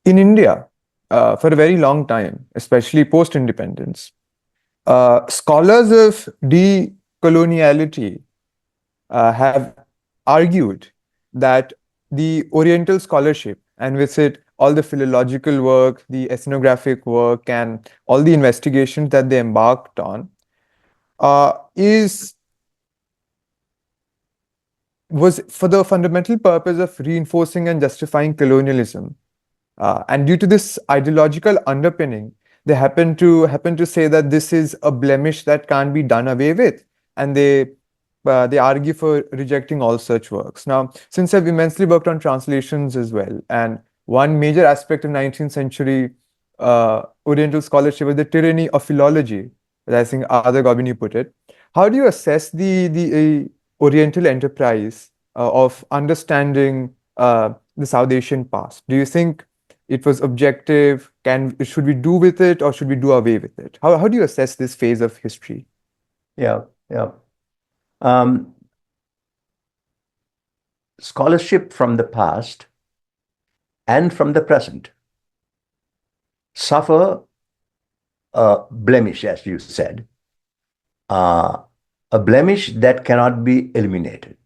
In India, for a very long time, especially post-independence, scholars of decoloniality have argued that the Oriental scholarship, and with it all the philological work, the ethnographic work, and all the investigations that they embarked on, is was for the fundamental purpose of reinforcing and justifying colonialism. And due to this ideological underpinning, they happen to say that this is a blemish that can't be done away with, and they argue for rejecting all such works. Now, since I've immensely worked on translations as well, and one major aspect of 19th century Oriental scholarship was the tyranny of philology, as I think Ada Gobini put it. How do you assess the Oriental enterprise of understanding the South Asian past? Do you think it was objective? Should we do with it, or should we do away with it? How do you assess this phase of history? Yeah, yeah. Um, Scholarship from the past and from the present suffer a blemish, as you said, a blemish that cannot be eliminated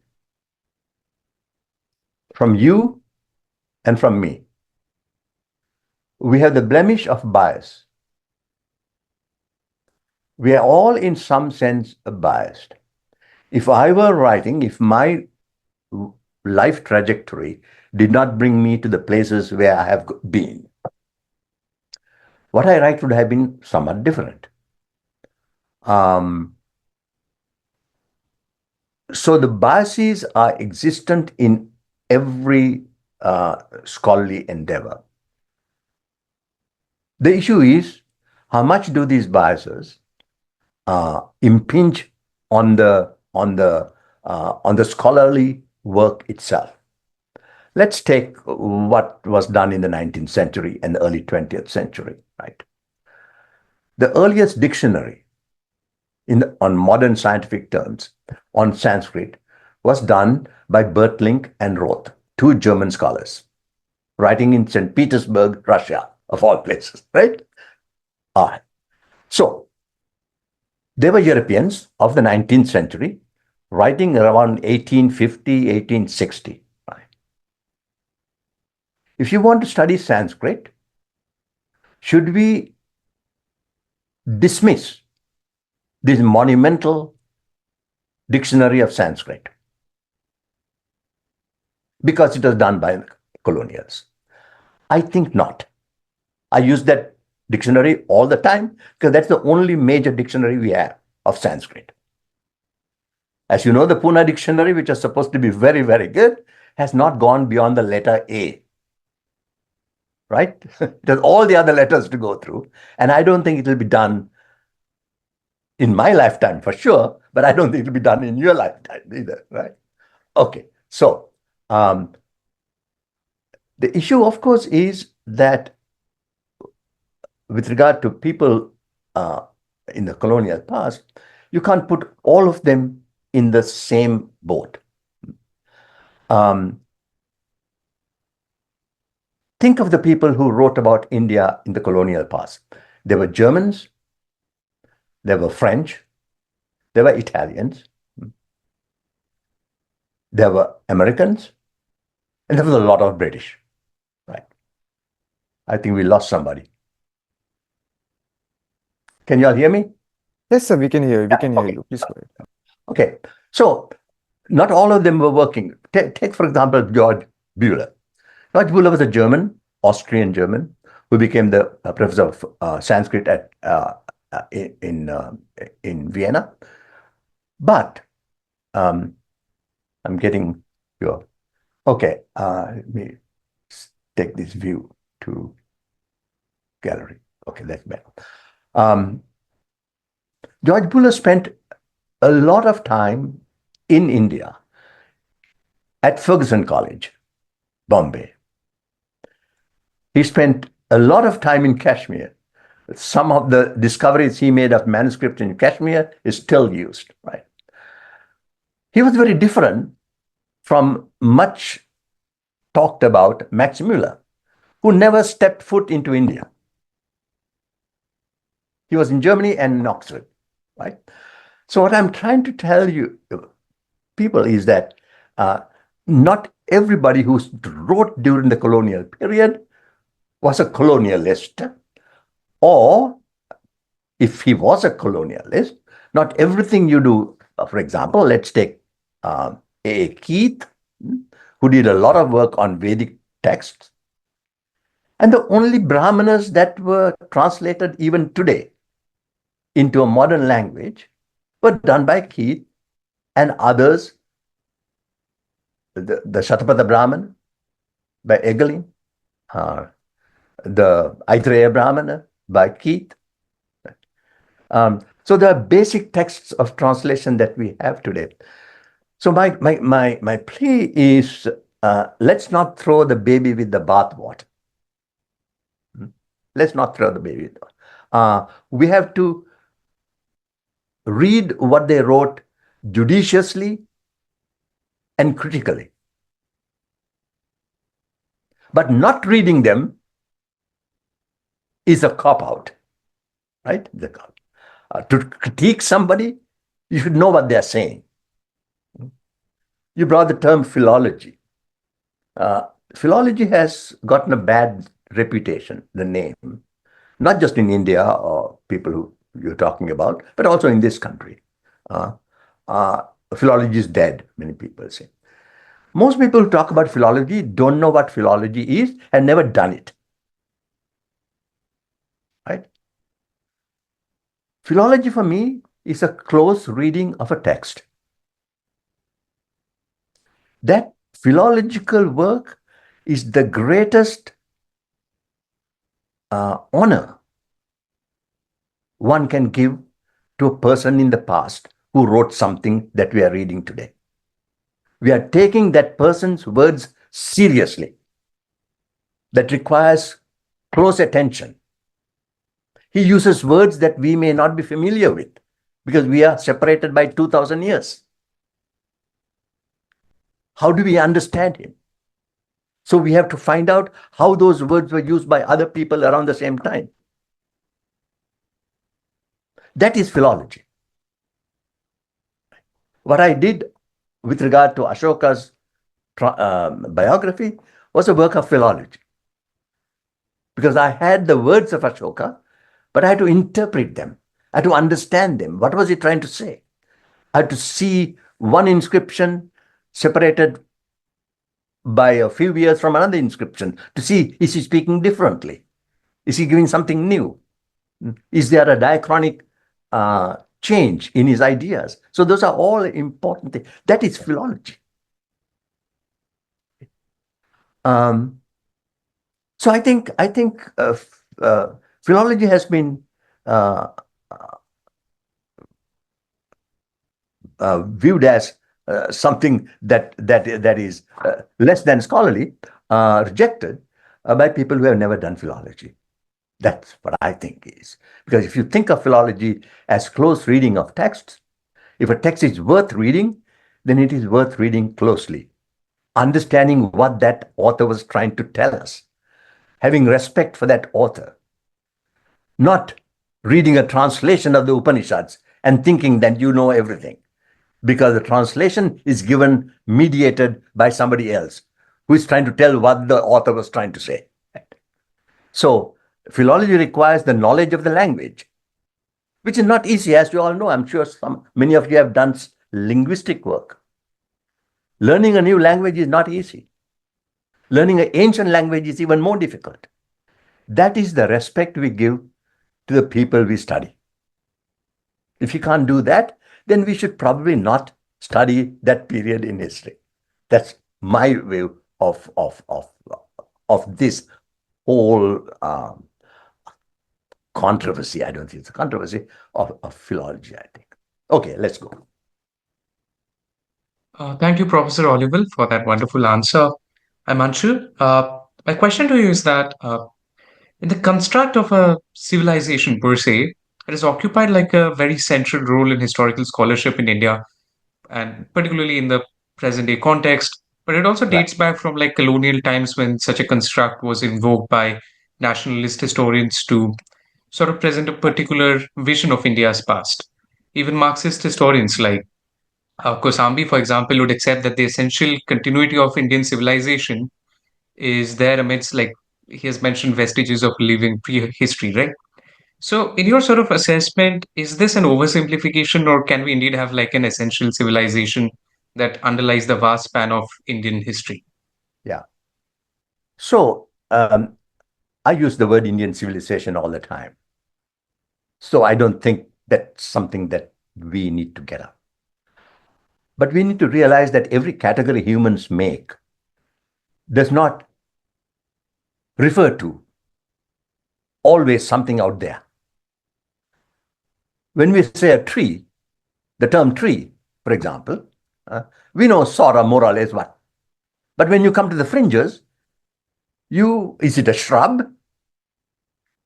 from you and from me. We have the blemish of bias. We are all in some sense biased. If I were writing, if my life trajectory did not bring me to the places where I have been, what I write would have been somewhat different. So the biases are existent in every scholarly endeavor. The issue is, how much do these biases impinge on the scholarly work itself? Let's take what was done in the 19th century and the early 20th century, right? The earliest dictionary on modern scientific terms on Sanskrit was done by Bertling and Roth, two German scholars, writing in St. Petersburg, Russia, of all places, right? So they were Europeans of the 19th century, writing around 1850, 1860. Right? If you want to study Sanskrit, should we dismiss this monumental dictionary of Sanskrit because it was done by colonials? I think not. I use that dictionary all the time because that's the only major dictionary we have of Sanskrit. As you know, the Pune dictionary, which is supposed to be very, very good, has not gone beyond the letter A. Right? It has all the other letters to go through. And I don't think it will be done in my lifetime for sure, but I don't think it will be done in your lifetime either. Right? Okay. So the issue, of course, is that with regard to people in the colonial past, you can't put all of them in the same boat. Think of the people who wrote about India in the colonial past. There were Germans, there were French, there were Italians, there were Americans, and there was a lot of British. Right? I think we lost somebody. Can you all hear me? Yes, sir, we can hear you. We can hear you. Please go ahead. Okay. So not all of them were working. Take for example, George Bühler. George Bühler was a German, Austrian German, who became the professor of Sanskrit in Vienna. But I'm getting your... Okay, let me take this view to gallery. Okay, that's better. George Bühler spent a lot of time in India at Ferguson College, Bombay. He spent a lot of time in Kashmir. Some of the discoveries he made of manuscripts in Kashmir is still used, right? He was very different from much talked about Max Muller, who never stepped foot into India. He was in Germany and in Oxford, right? So what I'm trying to tell you, people, is that not everybody who wrote during the colonial period was a colonialist, or if he was a colonialist, not everything you do, for example, let's take A. Keith, who did a lot of work on Vedic texts, and the only Brahmanas that were translated even today into a modern language were done by Keith and others, the Shatapada Brahmana by Egelin, the Aitreya Brahmana by Keith. So there are basic texts of translation that we have today. So my plea is, let's not throw the baby with the bathwater. Let's not throw the baby with the bath. We have to read what they wrote judiciously and critically. But not reading them is a cop-out, right? To critique somebody, you should know what they're saying. You brought the term philology. Philology has gotten a bad reputation, the name, not just in India or people who you're talking about, but also in this country. Philology is dead, many people say. Most people who talk about philology don't know what philology is and never done it. Right? Philology for me is a close reading of a text. That philological work is the greatest honor one can give to a person in the past who wrote something that we are reading today. We are taking that person's words seriously. That requires close attention. He uses words that we may not be familiar with because we are separated by 2,000 years. How do we understand him? So we have to find out how those words were used by other people around the same time. That is philology. What I did with regard to Ashoka's biography was a work of philology. Because I had the words of Ashoka, but I had to interpret them. I had to understand them. What was he trying to say? I had to see one inscription separated by a few years from another inscription to see, is he speaking differently? Is he giving something new? Is there a diachronic change in his ideas? So those are all important things. That is philology. So I think philology has been viewed as something that is less than scholarly, rejected by people who have never done philology. That's what I think is. Because if you think of philology as close reading of texts, if a text is worth reading, then it is worth reading closely, understanding what that author was trying to tell us, having respect for that author, not reading a translation of the Upanishads and thinking that you know everything, because the translation is given, mediated by somebody else who is trying to tell what the author was trying to say. So philology requires the knowledge of the language, which is not easy, as you all know. I'm sure many of you have done linguistic work. Learning a new language is not easy. Learning an ancient language is even more difficult. That is the respect we give to the people we study. If you can't do that, then we should probably not study that period in history. That's my view of this whole controversy. I don't think it's a controversy of philology, I think. Okay, let's go. Thank you, Professor Olivelle, for that wonderful answer. I'm Anshul. My question to you is that in the construct of a civilization per se, it has occupied like a very central role in historical scholarship in India, and particularly in the present day context. But it also Right. dates back from like colonial times when such a construct was invoked by nationalist historians to sort of present a particular vision of India's past. Even Marxist historians like Kosambi, for example, would accept that the essential continuity of Indian civilization is there amidst, like, he has mentioned vestiges of living prehistory, right? So, in your sort of assessment, is this an oversimplification, or can we indeed have like an essential civilization that underlies the vast span of Indian history? Yeah. So I use the word Indian civilization all the time. So I don't think that's something that we need to get up. But we need to realize that every category humans make does not refer to always something out there. When we say a tree, the term tree, for example, we know Sora more or less what. But when you come to the fringes, is it a shrub?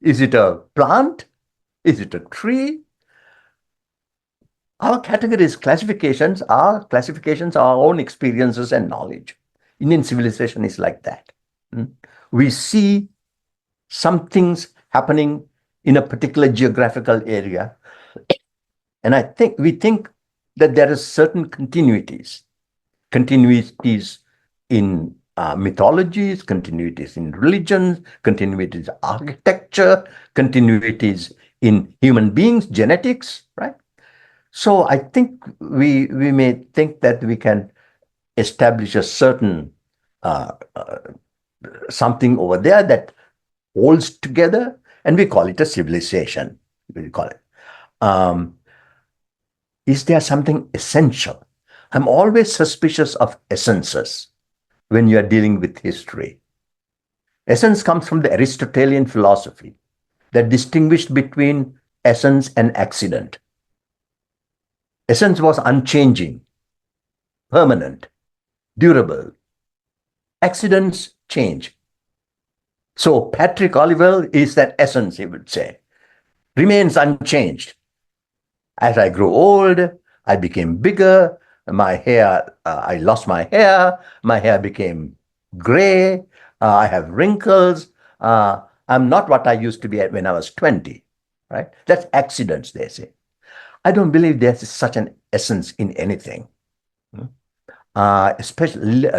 Is it a plant? Is it a tree? Our categories, classifications are our own experiences and knowledge. Indian civilization is like that. We see some things happening in a particular geographical area, and we think that there are certain continuities in mythologies, continuities in religions, continuities in architecture, continuities in human beings, genetics, right? So I think we may think that we can establish a certain something over there that holds together, and we call it a civilization. We call it. Is there something essential? I'm always suspicious of essences when you are dealing with history. Essence comes from the Aristotelian philosophy that distinguished between essence and accident. Essence was unchanging, permanent, durable. Accidents change. So Patrick Olivelle is that essence, he would say, remains unchanged. As I grow old, I became bigger, I lost my hair became gray, I have wrinkles, I'm not what I used to be when I was 20, right? That's accidents, they say. I don't believe there's such an essence in anything, especially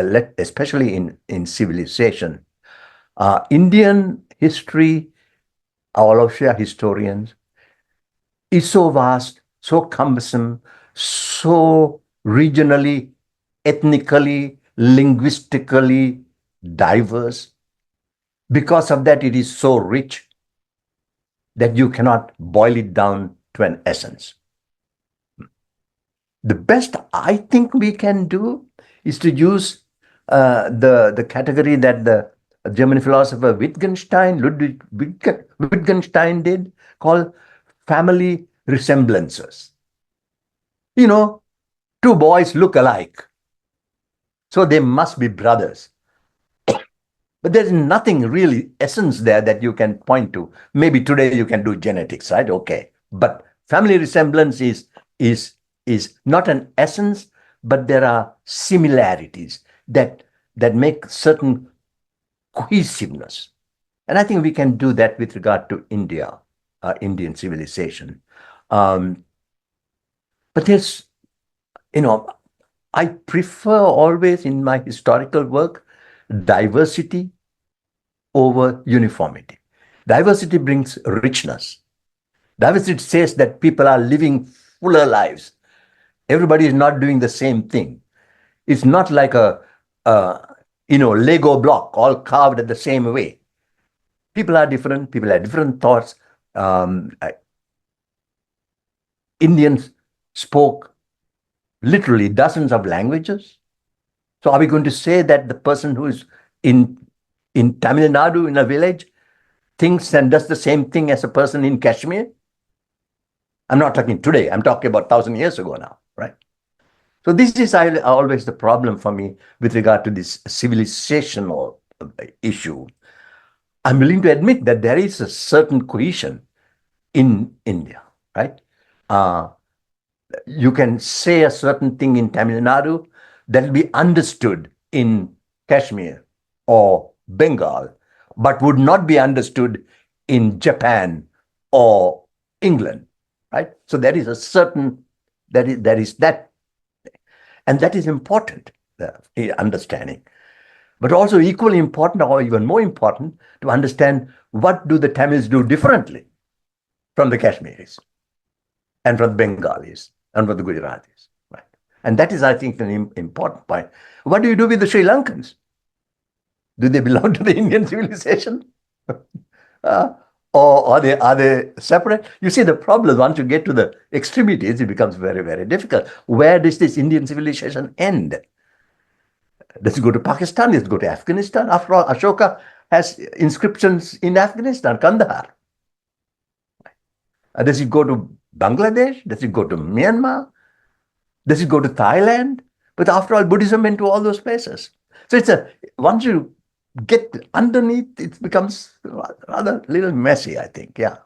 in civilization. Indian history, all of you are historians, is so vast, so cumbersome, so regionally, ethnically, linguistically diverse. Because of that, it is so rich that you cannot boil it down to an essence. The best I think we can do is to use the category that the German philosopher Ludwig Wittgenstein did, called family resemblances. Two boys look alike, so they must be brothers. But there's nothing really essence there that you can point to. Maybe today you can do genetics, right? Okay. But family resemblance is not an essence, but there are similarities that make certain cohesiveness. And I think we can do that with regard to India, Indian civilization. But there's, I prefer always in my historical work diversity over uniformity. Diversity brings richness. Diversity says that people are living fuller lives. Everybody is not doing the same thing. It's not like a Lego block all carved the same way. People are different. People have different thoughts. Indians spoke literally dozens of languages. So are we going to say that the person who is in Tamil Nadu in a village thinks and does the same thing as a person in Kashmir? I'm not talking today. I'm talking about 1,000 years ago now, right? So this is always the problem for me with regard to this civilizational issue. I'm willing to admit that there is a certain cohesion in India, right? You can say a certain thing in Tamil Nadu that will be understood in Kashmir or Bengal, but would not be understood in Japan or England, right? So there is a certain, there is that, and that is important, understanding. But also equally important, or even more important, to understand what do the Tamils do differently from the Kashmiris and from the Bengalis and from the Gujaratis, right? And that is, I think, an important point. What do you do with the Sri Lankans? Do they belong to the Indian civilization? Or are they separate? You see, the problem, once you get to the extremities, it becomes very, very difficult. Where does this Indian civilization end? Does it go to Pakistan? Does it go to Afghanistan? After all, Ashoka has inscriptions in Afghanistan, Kandahar. Does it go to Bangladesh? Does it go to Myanmar? Does it go to Thailand? But after all, Buddhism went to all those places. So once you get underneath, it becomes rather little messy, I think. Yeah.